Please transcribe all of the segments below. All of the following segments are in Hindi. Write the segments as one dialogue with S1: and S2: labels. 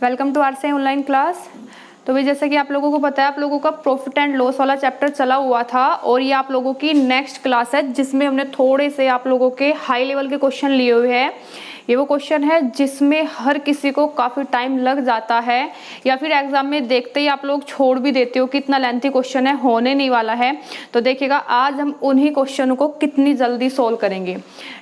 S1: वेलकम टू आरसे ऑनलाइन क्लास। तो भाई जैसे कि आप लोगों को पता है, आप लोगों का प्रॉफिट एंड लॉस वाला चैप्टर चला हुआ था और ये आप लोगों की नेक्स्ट क्लास है जिसमें हमने थोड़े से आप लोगों के हाई लेवल के क्वेश्चन लिए हुए हैं। ये वो क्वेश्चन है जिसमें हर किसी को काफ़ी टाइम लग जाता है या फिर एग्जाम में देखते ही आप लोग छोड़ भी देते हो कि इतना लेंथी क्वेश्चन है, होने नहीं वाला है। तो देखिएगा आज हम उन्हीं क्वेश्चनों को कितनी जल्दी सोल्व करेंगे,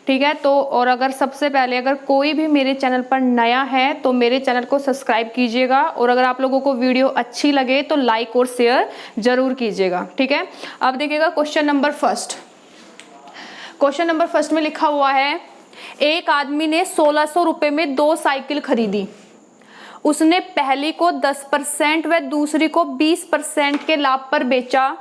S1: ठीक है। तो और अगर सबसे पहले अगर कोई भी मेरे चैनल पर नया है तो मेरे चैनल को सब्सक्राइब कीजिएगा और अगर आप लोगों को वीडियो अच्छी लगे तो लाइक और शेयर जरूर कीजिएगा, ठीक है। अब देखिएगा question number first. Question number first में लिखा हुआ है, एक आदमी ने 1600 रुपए में 2 साइकिल खरीदी। उसने पहली को 10% व दूसरी को 20% के लाभ पर बेचा।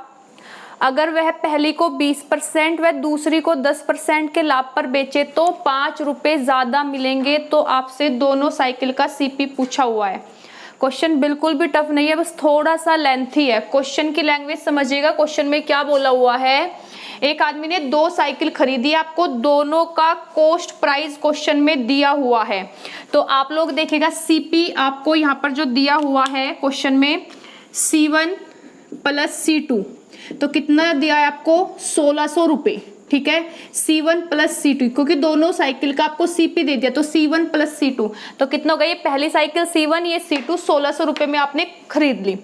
S1: अगर वह पहली को 20% व दूसरी को 10% के लाभ पर बेचे तो 5 रुपए ज्यादा मिलेंगे। तो आपसे दोनों साइकिल का सीपी पूछा हुआ है। क्वेश्चन बिल्कुल भी टफ नहीं है, बस थोड़ा सा लेंथी है। क्वेश्चन की लैंग्वेज समझिएगा। क्वेश्चन में क्या बोला हुआ है, एक आदमी ने 2 साइकिल खरीदी, आपको दोनों का कॉस्ट प्राइस क्वेश्चन में दिया हुआ है। तो आप लोग देखिएगा सीपी आपको यहाँ पर जो दिया हुआ है क्वेश्चन में C1 प्लस C2, तो कितना दिया है आपको 1600 रुपए, ठीक है। C1 प्लस C2 क्योंकि दोनों साइकिल का आपको CP दे दिया तो C1 प्लस C2 तो कितना हो गया, ये पहली साइकिल C1 ये C2 1600 रुपए में आपने खरीद ली।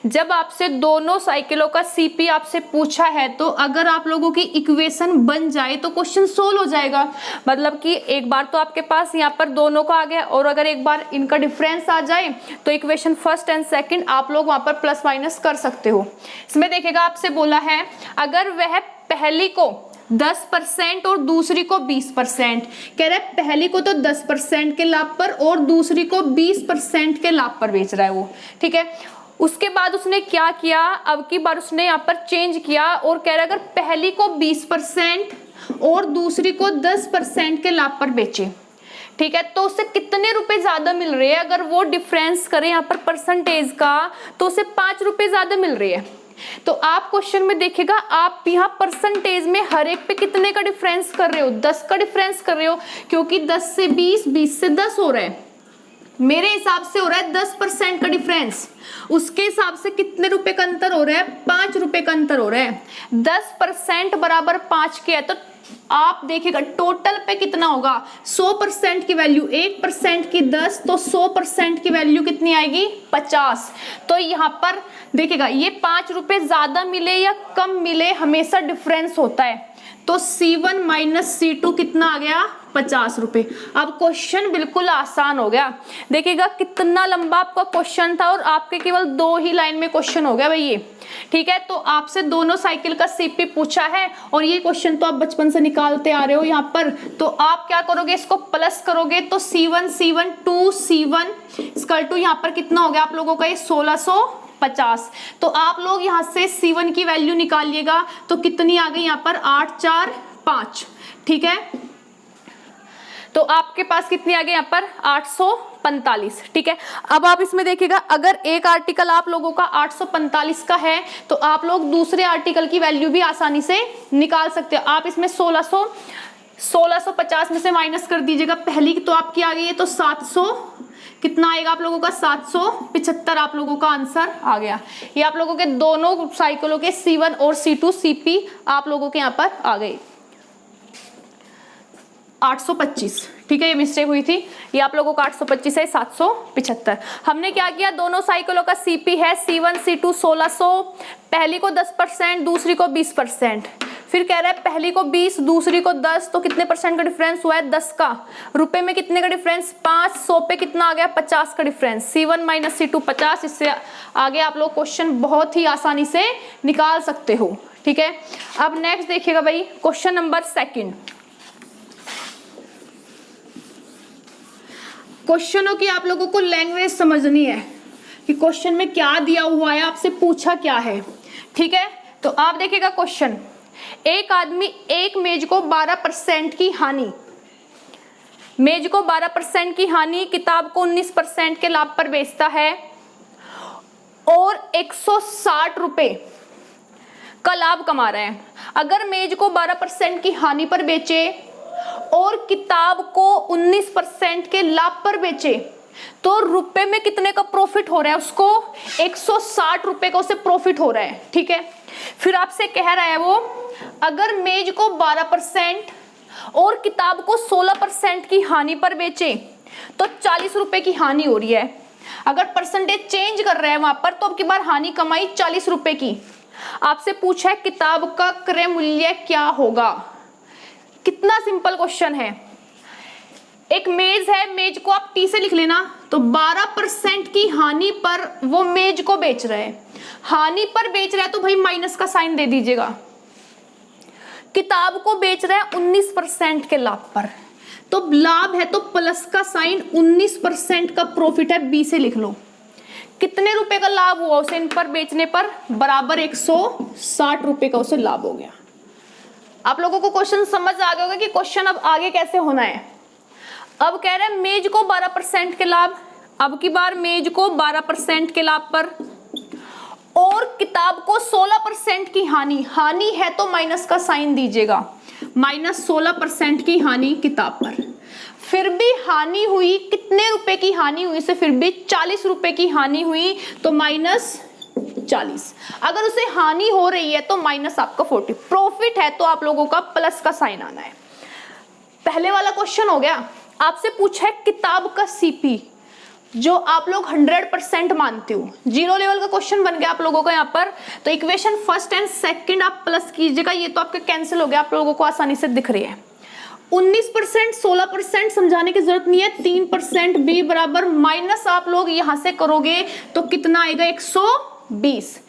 S1: जब आपसे दोनों साइकिलों का CP आपसे पूछा है तो अगर आप लोगों की इक्वेशन बन जाए तो क्वेश्चन सोल्व हो जाएगा। मतलब कि एक बार तो आपके पास यहाँ पर दोनों का आ गया और अगर एक बार इनका डिफरेंस आ जाए तो इक्वेशन फर्स्ट एंड सेकेंड आप लोग वहां पर प्लस माइनस कर सकते हो। इसमें देखिएगा आपसे बोला है अगर वह पहली को 10% और दूसरी को 20%, कह रहा है पहली को तो 10% के लाभ पर और दूसरी को 20% के लाभ पर बेच रहा है वो, ठीक है। उसके बाद उसने क्या किया, अब की बार उसने यहाँ पर चेंज किया और कह रहा है अगर पहली को 20% और दूसरी को 10% के लाभ पर बेचे, ठीक है, तो उसे कितने रुपए ज्यादा मिल रहे हैं। अगर वो डिफरेंस करें यहाँ पर परसेंटेज का तो उसे 5 रुपए ज्यादा मिल रही है। तो आप क्वेश्चन में देखिएगा आप यहाँ परसेंटेज में हर एक पे कितने का डिफरेंस कर रहे हो, 10 का डिफरेंस कर रहे हो क्योंकि 10 से 20, 20 से 10 हो रहा है। मेरे हिसाब से हो रहा है 10% का डिफरेंस, उसके हिसाब से कितने रुपए का अंतर हो रहा है, 5 रुपए का अंतर हो रहा है। 10% बराबर 5 के है तो आप देखिएगा टोटल पे कितना होगा, 100% की वैल्यू 1% की 10 तो 100% की वैल्यू कितनी आएगी 50। तो यहाँ पर देखिएगा ये 5 रुपए ज्यादा मिले या कम मिले हमेशा डिफरेंस होता है। तो C1 माइनस C2 कितना आ गया 50 रुपए। अब क्वेश्चन बिल्कुल आसान हो गया। देखिएगा कितना लंबा आपका क्वेश्चन था और आपके केवल 2 ही लाइन में क्वेश्चन हो गया भाई ये, ठीक है। तो आपसे दोनों साइकिल का सीपी पूछा है और ये क्वेश्चन तो आप बचपन से निकालते आ रहे हो यहाँ पर। तो आप क्या करोगे, इसको प्लस करोगे तो C1 2C1 इक्वल टू यहाँ पर कितना हो गया आप लोगों का ये 1650। तो आप लोग यहाँ से C1 की वैल्यू निकालिएगा तो कितनी आ गई यहाँ पर 845, ठीक है। तो आपके पास कितनी आ गई यहाँ पर 845, ठीक है। अब आप इसमें देखिएगा अगर एक आर्टिकल आप लोगों का 845 का है तो आप लोग दूसरे आर्टिकल की वैल्यू भी आसानी से निकाल सकते हो। आप इसमें 1650 में से माइनस कर दीजिएगा, पहली तो आपकी आ गई है तो 700 कितना आएगा आप लोगों का 775 आप लोगों का आंसर आ गया। ये आप लोगों के दोनों साइकिलों के C1 और C2 CP आप लोगों के यहाँ पर आ गए 825, ठीक है। ये मिस्टेक हुई थी, ये आप लोगों का 825 है 775। हमने क्या किया, दोनों साइकिलों का CP है C1 C2 1600, पहली को 10% दूसरी को 20%। फिर कह रहा है पहली को 20 दूसरी को 10 तो कितने परसेंट का डिफरेंस हुआ है 10 का। रुपए में कितने का डिफरेंस 500 पे कितना आ गया 50 का डिफरेंस। C1 minus C2 50। इससे आगे आप लोग क्वेश्चन बहुत ही आसानी से निकाल सकते हो, ठीक है। अब नेक्स्ट देखिएगा भाई क्वेश्चन नंबर सेकंड। क्वेश्चनों की आप लोगों को लैंग्वेज समझनी है कि क्वेश्चन में क्या दिया हुआ है, आपसे पूछा क्या है, ठीक है। तो आप देखिएगा क्वेश्चन, एक आदमी एक मेज को 12% की हानि, मेज को 12% की हानि, किताब को 19% के लाभ पर बेचता है और 160 रुपए का लाभ कमा रहा है। अगर मेज को 12% की हानि पर बेचे और किताब को 19% के लाभ पर बेचे तो रुपए में कितने का प्रॉफिट हो रहा है उसको, 160 रुपए का उसे प्रॉफिट हो रहा है, ठीक है। फिर आपसे कह रहा है वो, अगर मेज को 12% और किताब को 16% की हानि पर बेचे तो 40 रुपए की हानि हो रही है। अगर परसेंटेज चेंज कर रहे हैं वहां पर, तो अब की बार हानि कमाई 40 रुपए की। आपसे पूछा है किताब का क्रय मूल्य क्या होगा। कितना सिंपल क्वेश्चन है। एक मेज है, मेज को आप टी से लिख लेना, तो 12% की हानि पर वो मेज को बेच रहे हैं। हानि पर बेच रहा है तो भाई माइनस का साइन दे दीजिएगा। किताब को बेच रहा है 19% के लाभ पर, तो लाभ है तो प्लस का साइन, 19% का प्रॉफिट है, बी से लिख लो। कितने रुपए का लाभ हुआ उसे इन पर बेचने पर, बराबर 160 रुपए का उसे लाभ हो गया। आप लोगों को क्वेश्चन समझ आ गया होगा कि क्वेश्चन अब आगे कैसे होना है। अब कह रहे हैं मेज को 12% के लाभ, अब की बार मेज को 12% के लाभ पर और किताब को 16% की हानि, हानि है तो माइनस का साइन दीजिएगा, माइनस 16% की हानि किताब पर। फिर भी हानि हुई, कितने रुपए की हानि हुई से, फिर भी 40 रुपए की हानि हुई, तो -40। अगर उसे हानि हो रही है तो माइनस आपका 40, प्रॉफिट है तो आप लोगों का प्लस का साइन आना है। पहले वाला क्वेश्चन हो गया। आपसे पूछा है किताब का सीपी, जो आप लोग 100% मानते हो, 0 लेवल का क्वेश्चन बन गया आप लोगों का यहाँ पर। तो इक्वेशन फर्स्ट एंड सेकंड आप प्लस कीजिएगा, ये तो आपके कैंसिल हो गया, आप लोगों को आसानी से दिख रही है। 19% 16% समझाने की जरूरत नहीं है, 3% बी बराबर माइनस आप लोग यहां से करोगे तो कितना आएगा, 120।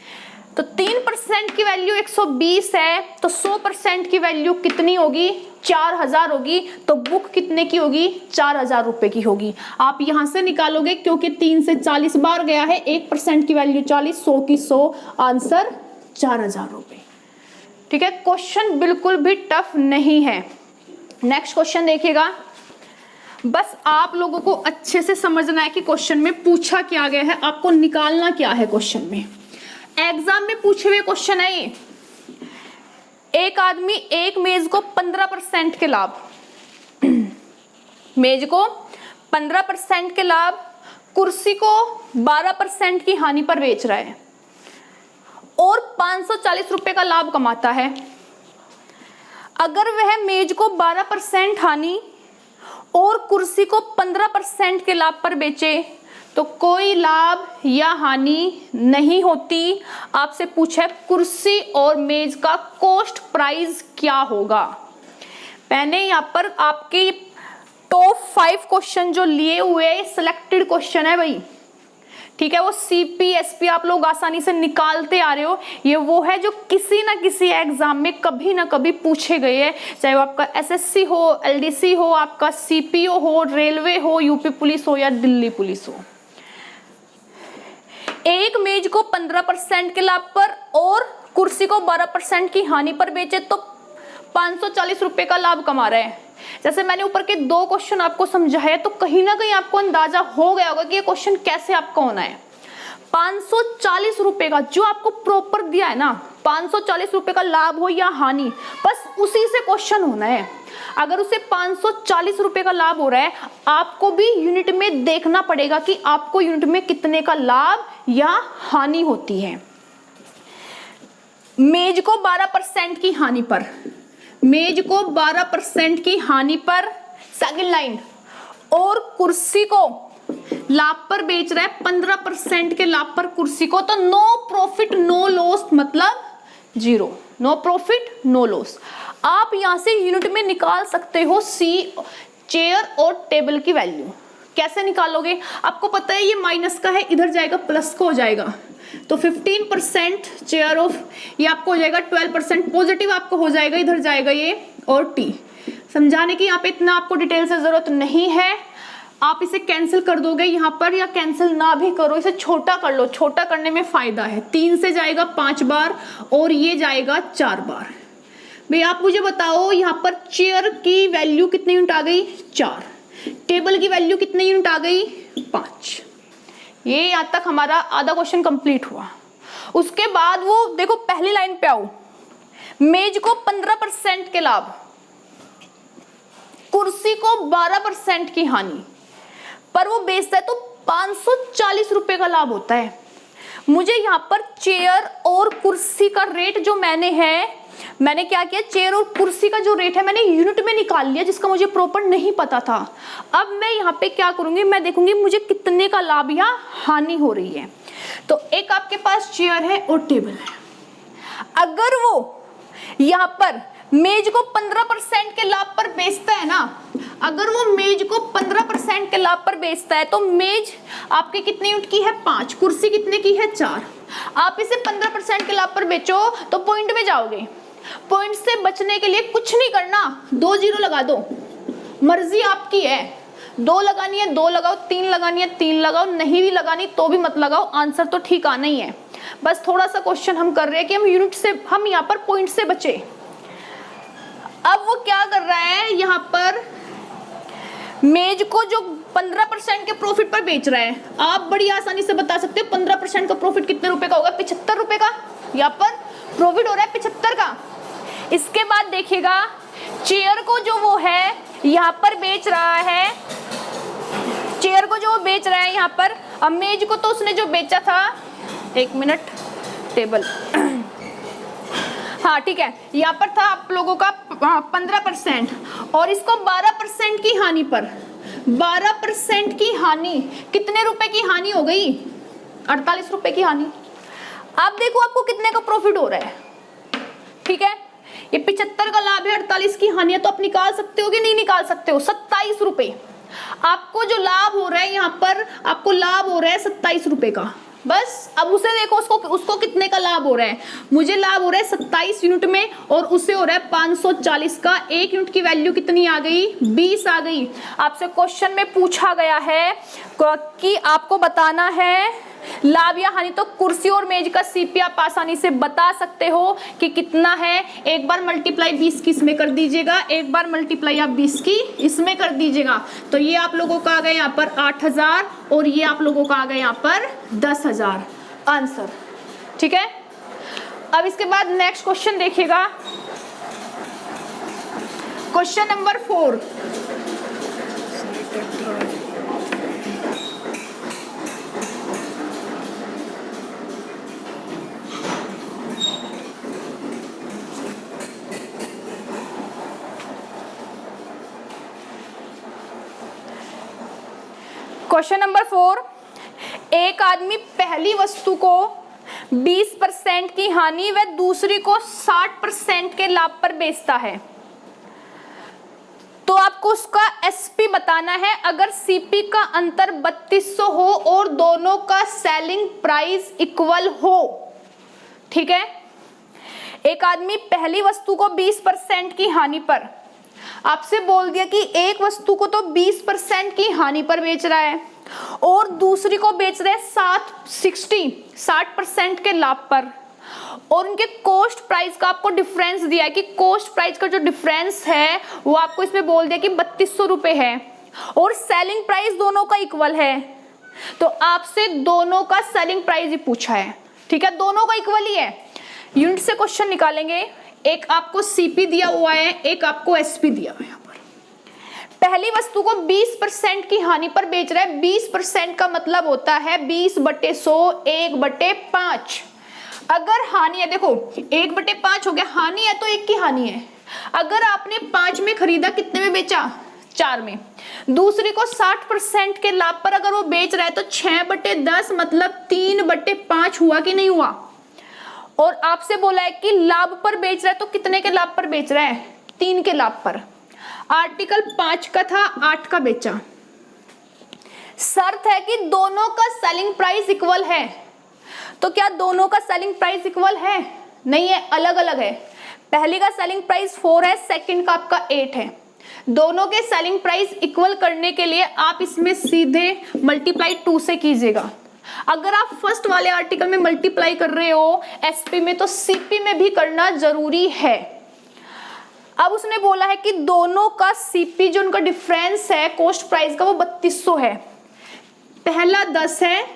S1: तो 3% की वैल्यू 120 है, तो 100% की वैल्यू कितनी होगी, 4000 होगी। तो बुक कितने की होगी, 4000 रुपए की होगी। आप यहां से निकालोगे क्योंकि 3 से 40 बार गया है, 1% की वैल्यू 40, 100 की 100, आंसर 4000 रुपए। ठीक है, क्वेश्चन बिल्कुल भी टफ नहीं है। नेक्स्ट क्वेश्चन देखिएगा। बस आप लोगों को अच्छे से समझना है कि क्वेश्चन में पूछा क्या गया है, आपको निकालना क्या है क्वेश्चन में। एग्जाम में पूछे हुए क्वेश्चन है ये। एक आदमी एक मेज को 15% के लाभ, मेज को 15% के लाभ, कुर्सी को 12% की हानि पर बेच रहा है और 540 रुपए का लाभ कमाता है। अगर वह मेज को 12% हानि और कुर्सी को 15% के लाभ पर बेचे तो कोई लाभ या हानि नहीं होती। आपसे पूछा है कुर्सी और मेज का कॉस्ट प्राइस क्या होगा। मैंने यहाँ पर आपके टॉप 5 क्वेश्चन जो लिए हुए सिलेक्टेड क्वेश्चन है भाई, ठीक है। वो सीपी एसपी आप लोग आसानी से निकालते आ रहे हो। ये वो है जो किसी ना किसी एग्जाम में कभी ना कभी पूछे गए हैं, चाहे वो आपका एसएससी हो, एलडीसी हो, आपका सीपीओ हो, रेलवे हो, यूपी पुलिस हो या दिल्ली पुलिस हो। एक मेज को 15% के लाभ पर और कुर्सी को 12% की हानि पर बेचे तो 540 रुपए का लाभ कमा रहे हैं। जैसे मैंने ऊपर के 2 क्वेश्चन आपको समझाया, तो कहीं ना कहीं आपको अंदाजा हो गया होगा कि ये क्वेश्चन कैसे आपका होना है। 540 रुपए का जो आपको प्रॉपर दिया है ना, 540 रुपए का लाभ हो या हानि, बस उसी से क्वेश्चन होना है। अगर उसे 540 रुपए का लाभ हो रहा है, आपको भी यूनिट में देखना पड़ेगा कि आपको यूनिट में कितने का लाभ या हानि होती है। मेज को 12% की हानि पर, मेज को 12% की हानि पर, सेकंड लाइन, और कुर्सी को लाभ पर बेच रहा है 15% के लाभ पर कुर्सी को, तो नो प्रॉफिट नो लॉस, मतलब 0, नो प्रॉफिट नो लॉस। आप यहां से यूनिट में निकाल सकते हो सी चेयर और टेबल की वैल्यू। कैसे निकालोगे, आपको पता है ये माइनस का है, इधर जाएगा प्लस का हो जाएगा, तो 15% चेयर ऑफ, ये आपको हो जाएगा 12% पॉजिटिव आपको हो जाएगा, इधर जाएगा ये और टी। समझाने की यहाँ पे इतना आपको डिटेल से जरूरत नहीं है, आप इसे कैंसिल कर दोगे यहाँ पर, या कैंसिल ना भी करो, इसे छोटा कर लो, छोटा करने में फायदा है। 3 से जाएगा 5 बार और ये जाएगा 4 बार। भाई आप मुझे बताओ यहाँ पर चेयर की वैल्यू कितनी यूनिट आ गई, 4, टेबल की वैल्यू कितनी यूनिट आ गई, 5। ये यहाँ तक हमारा आधा क्वेश्चन कंप्लीट हुआ। उसके बाद वो देखो पहली लाइन पे आओ, मेज को 15% के लाभ, कुर्सी को 12% की हानि। पर वो बेचता है तो 540 रुपए का लाभ होता है। मुझे यहाँ पर चेयर और कुर्सी का रेट जो मैंने क्या किया, चेयर और कुर्सी का जो रेट है मैंने यूनिट में निकाल लिया, जिसका मुझे प्रॉपर नहीं पता था। अब मैं यहाँ पे क्या करूंगी, मैं देखूंगी मुझे कितने का लाभ या हानि हो रही है। तो एक आपके पास चेयर है और टेबल है, अगर वो यहाँ पर मेज को 15% के लाभ पर बेचता है ना, अगर वो मेज को 15% के लाभ पर बेचता है तो मेज आपके कितने यूनिट की है, 5, कुर्सी कितने की है, 4। आप इसे 15% के लाभ पर बेचो तो पॉइंट में जाओगे। पॉइंट से बचने के लिए कुछ नहीं करना, 2 जीरो लगा दो, मर्जी आपकी है। 2 लगानी है 2 लगाओ, 3 लगानी है 3 लगाओ, नहीं भी लगानी तो भी मत लगाओ, आंसर तो ठीक आना ही है। बस थोड़ा सा क्वेश्चन हम कर रहे हैं कि हम यूनिट से, हम यहाँ पर पॉइंट से बचे। अब वो क्या कर रहा है, यहाँ पर मेज को जो 15% के प्रॉफिट पर बेच रहा है, आप बड़ी आसानी से बता सकते हो 15% का प्रॉफिट कितने रुपए का होगा, 75 रुपए का। यहाँ पर प्रॉफिट हो रहा है 75 का। इसके बाद देखिएगा चेयर को जो वो है यहाँ पर बेच रहा है, चेयर को जो वो बेच रहा है यहाँ पर, अब मेज को तो उसने जो बेचा था, 1 मिनट, टेबल, हाँ ठीक है, यहाँ पर था आप लोगों का 15% और इसको 12% की हानि पर, 12% की हानि, कितने रुपए की हानि हो गई, 48 रुपए की हानि। अब देखो आपको कितने का प्रॉफिट हो रहा है, ठीक है, ये 75 का लाभ है, 48 की हानि है, तो आप निकाल सकते हो कि नहीं निकाल सकते हो, 27 रुपए। आपको जो लाभ हो रहा है यहाँ पर, आपको लाभ हो रहा है 27 रुपए का। बस अब उसे देखो, उसको कितने का लाभ हो रहा है, मुझे लाभ हो रहा है 27 यूनिट में और उसे हो रहा है 540 का। 1 यूनिट की वैल्यू कितनी आ गई, 20 आ गई। आपसे क्वेश्चन में पूछा गया है कि आपको बताना है लाभ या हानि, तो कुर्सी और मेज का सीपी आप आसानी से बता सकते हो कि कितना है। एक बार मल्टीप्लाई 20 की इसमें कर दीजिएगा, एक बार मल्टीप्लाई आप 20 की इसमें कर दीजिएगा, तो ये आप लोगों का आ गया यहाँ पर 8000 और ये आप लोगों का आ गया यहाँ पर 10,000 आंसर, ठीक है। अब इसके बाद नेक्स्ट क्वेश्चन देखिएगा, क्वेश्चन नंबर 4। क्वेश्चन नंबर 4, एक आदमी पहली वस्तु को 20% की हानि व दूसरी को 60% के लाभ पर बेचता है, तो आपको उसका एसपी बताना है। अगर सीपी का अंतर 3200 हो और दोनों का सेलिंग प्राइस इक्वल हो, ठीक है। एक आदमी पहली वस्तु को 20% की हानि पर, आपसे बोल दिया कि एक वस्तु को तो 20% की हानि पर बेच रहा है और दूसरी को बेच रहा है 60% के लाभ पर, और उनके कॉस्ट प्राइस का आपको डिफरेंस दिया है कि कॉस्ट प्राइस का जो डिफरेंस है वो आपको इसमें बोल दिया कि 3200 रुपए है और सेलिंग प्राइस दोनों का इक्वल है, तो आपसे दोनों का सेलिंग प्राइस ही पूछा है, ठीक है, दोनों का इक्वल ही है। यूनिट से क्वेश्चन निकालेंगे, एक आपको सीपी दिया हुआ है, एक आपको एसपी दिया हुआ है। यहाँ पर पहली वस्तु को 20% की हानि पर बेच रहा है, 20% का मतलब होता है 20/100, 1/5। अगर हानि है, देखो 1/5 हो गया, हानि है तो 1 की हानि है। अगर आपने 5 में खरीदा, कितने में बेचा, 4 में। दूसरी को 60% के लाभ पर अगर वो बेच रहा है तो 6/10 मतलब 3/5 हुआ कि नहीं हुआ। और आपसे बोला है कि लाभ पर बेच रहा है, तो कितने के लाभ पर बेच रहा है, 3 के लाभ पर। आर्टिकल 5 का था, 8 का बेचा। शर्त है कि दोनों का सेलिंग प्राइस इक्वल है, तो क्या दोनों का सेलिंग प्राइस इक्वल है, नहीं है, अलग अलग है। पहली का सेलिंग प्राइस 4 है, सेकंड का आपका 8 है। दोनों के सेलिंग प्राइस इक्वल करने के लिए आप इसमें सीधे मल्टीप्लाई 2 से कीजिएगा। अगर आप फर्स्ट वाले आर्टिकल में मल्टीप्लाई कर रहे हो एसपी में, तो सीपी में भी करना जरूरी है। अब उसने बोला है कि दोनों का सीपी जो उनका डिफरेंस है कॉस्ट प्राइस का वो 3200 है, पहला 10 है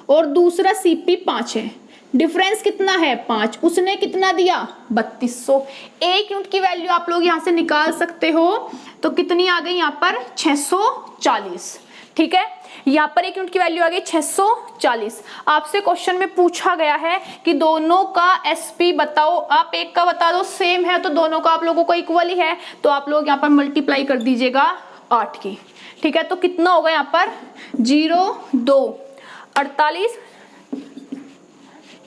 S1: और दूसरा सीपी 5 है। डिफरेंस कितना है, 5। उसने कितना दिया, 3200। 1 यूनिट की वैल्यू आप लोग यहाँ से निकाल सकते हो, तो कितनी आ गई यहाँ पर, 640, ठीक है। यहाँ पर 1 यूनिट की वैल्यू आ गई 640। आपसे क्वेश्चन में पूछा गया है कि दोनों का एसपी बताओ, आप एक का बता दो सेम है तो दोनों का आप लोगों को इक्वल ही है, तो आप लोग यहाँ पर मल्टीप्लाई कर दीजिएगा 8 की। ठीक है, तो कितना होगा यहाँ पर 0 2 48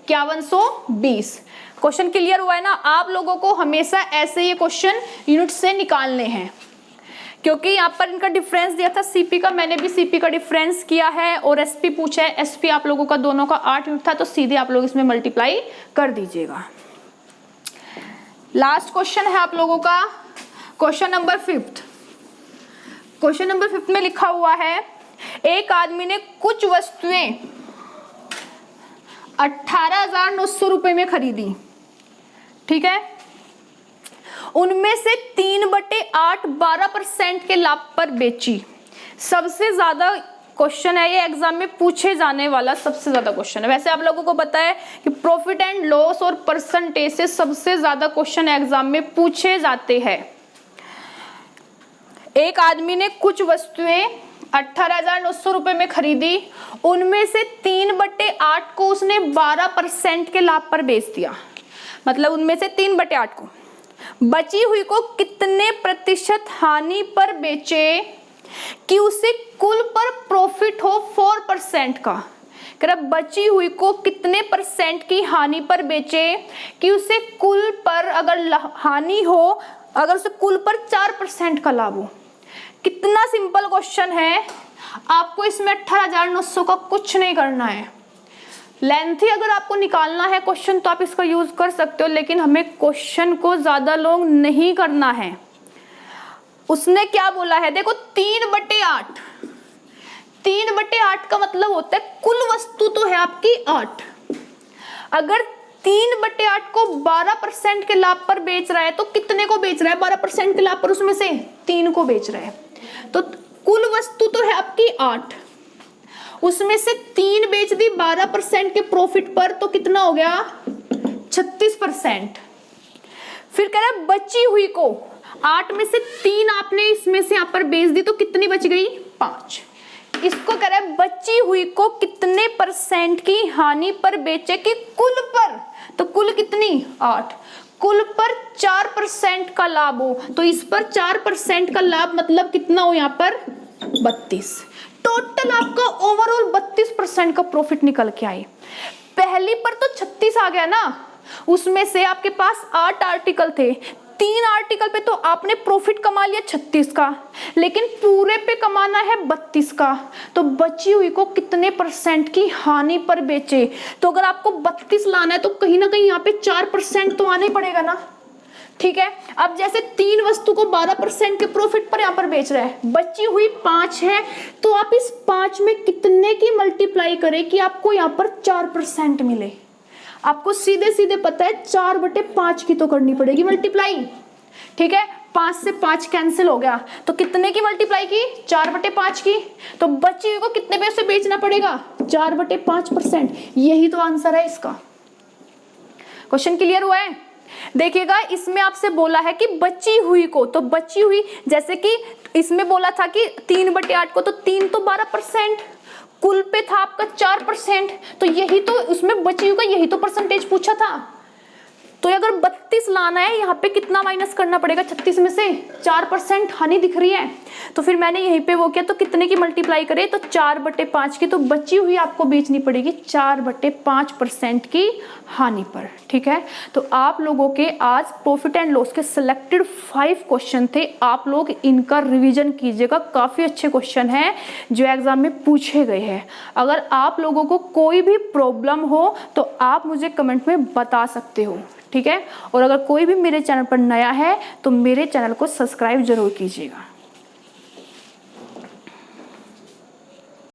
S1: 5120। क्वेश्चन क्लियर हुआ है ना। आप लोगों को हमेशा ऐसे ये क्वेश्चन यूनिट से निकालने हैं, क्योंकि यहाँ पर इनका डिफरेंस दिया था सीपी का, मैंने भी सीपी का डिफरेंस किया है और एसपी पूछा है। एसपी आप लोगों का दोनों का 8 यूनिट था, तो सीधे आप लोग इसमें मल्टीप्लाई कर दीजिएगा। लास्ट क्वेश्चन है आप लोगों का क्वेश्चन नंबर 5। क्वेश्चन नंबर 5 में लिखा हुआ है एक आदमी ने कुछ वस्तुएं 18,900 रुपए में खरीदी। ठीक है, उनमें से 3/8 12% के लाभ पर बेची। सबसे ज्यादा क्वेश्चन है ये, एग्जाम में पूछे जाने वाला सबसे ज्यादा क्वेश्चन है। वैसे आप लोगों को पता है कि प्रॉफिट एंड लॉस और परसेंटेज से सबसे ज्यादा क्वेश्चन एग्जाम में पूछे जाते हैं। एक आदमी ने कुछ वस्तुएं 18,900 रुपए में खरीदी, उनमें से 3/8 को उसने 12% के लाभ पर बेच दिया। मतलब उनमें से 3/8 को, बची हुई को कितने प्रतिशत हानि पर बेचे कि उसे कुल पर प्रॉफिट हो 4% का। बची हुई को कितने परसेंट की हानि पर बेचे कि उसे कुल पर अगर हानि हो, अगर उसे कुल पर 4% का लाभ हो। कितना सिंपल क्वेश्चन है, आपको इसमें 18,900 का कुछ नहीं करना है। लेंथी अगर आपको निकालना है क्वेश्चन तो आप इसका यूज कर सकते हो, लेकिन हमें क्वेश्चन को ज्यादा लॉन्ग नहीं करना है। उसने क्या बोला है, देखो 3/8, 3/8 का मतलब होता है कुल वस्तु तो है आपकी 8। अगर 3/8 को 12% के लाभ पर बेच रहा है तो कितने को बेच रहा है 12% के लाभ पर, उसमें से 3 को बेच रहा है। तो कुल वस्तु तो है आपकी 8, उसमें से 3 बेच दी 12% के प्रॉफिट पर, तो कितना हो गया 36%। फिर कह रहा है बची हुई को 8 में से 3 आपने इसमें से यहाँ पर बेच दी, तो कितनी बच गई 5। इसको कह रहा है बची हुई को कितने परसेंट की हानि पर बेचे कि कुल पर, तो कुल कितनी 8, कुल पर 4% का लाभ हो, तो इस पर 4% का लाभ मतलब कितना हो यहाँ पर 32। टोटल आपका ओवरऑल 32% का प्रॉफिट निकल के आए। पहली पर तो 36 आ गया ना, उसमें से आपके पास 8 आर्टिकल थे, 3 आर्टिकल पे तो आपने प्रॉफिट कमा लिया 36 का, लेकिन पूरे पे कमाना है 32 का। तो बची हुई को कितने परसेंट की हानि पर बेचे, तो अगर आपको 32 लाना है तो कहीं ना कहीं यहाँ पे 4% तो आना ही पड़ेगा ना। ठीक है, अब जैसे 3 वस्तु को 12% के प्रॉफिट पर यहाँ पर बेच रहा है, बची हुई 5 है, तो आप इस 5 में कितने की मल्टीप्लाई करें कि आपको यहाँ पर 4% मिले। आपको सीधे सीधे पता है 4/5 की तो करनी पड़ेगी मल्टीप्लाई। ठीक है, 5 से 5 कैंसिल हो गया, तो कितने की मल्टीप्लाई की 4/5 की, तो बची हुई को कितने पैसे बेचना पड़ेगा 4/5%। यही तो आंसर है इसका। क्वेश्चन क्लियर हुआ है। देखिएगा इसमें आपसे बोला है कि बची हुई को, तो बची हुई जैसे कि इसमें बोला था कि 3/8 को, तो 3 तो 12%, कुल पे था आपका 4%, तो यही तो उसमें बची हुई का यही तो परसेंटेज पूछा था। तो अगर 32 लाना है, यहाँ पे कितना माइनस करना पड़ेगा 36 में से 4% हानि दिख रही है, तो फिर मैंने यहीं पे वो किया, तो कितने की मल्टीप्लाई करें तो 4/5 की, तो बची हुई आपको बेचनी पड़ेगी 4/5% की हानि पर। ठीक है, तो आप लोगों के आज प्रॉफिट एंड लॉस के सिलेक्टेड 5 क्वेश्चन थे, आप लोग इनका रिवीजन कीजिएगा। काफ़ी अच्छे क्वेश्चन हैं जो एग्जाम में पूछे गए हैं। अगर आप लोगों को कोई भी प्रॉब्लम हो तो आप मुझे कमेंट में बता सकते हो। ठीक है, और अगर कोई भी मेरे चैनल पर नया है तो मेरे चैनल को सब्सक्राइब जरूर कीजिएगा।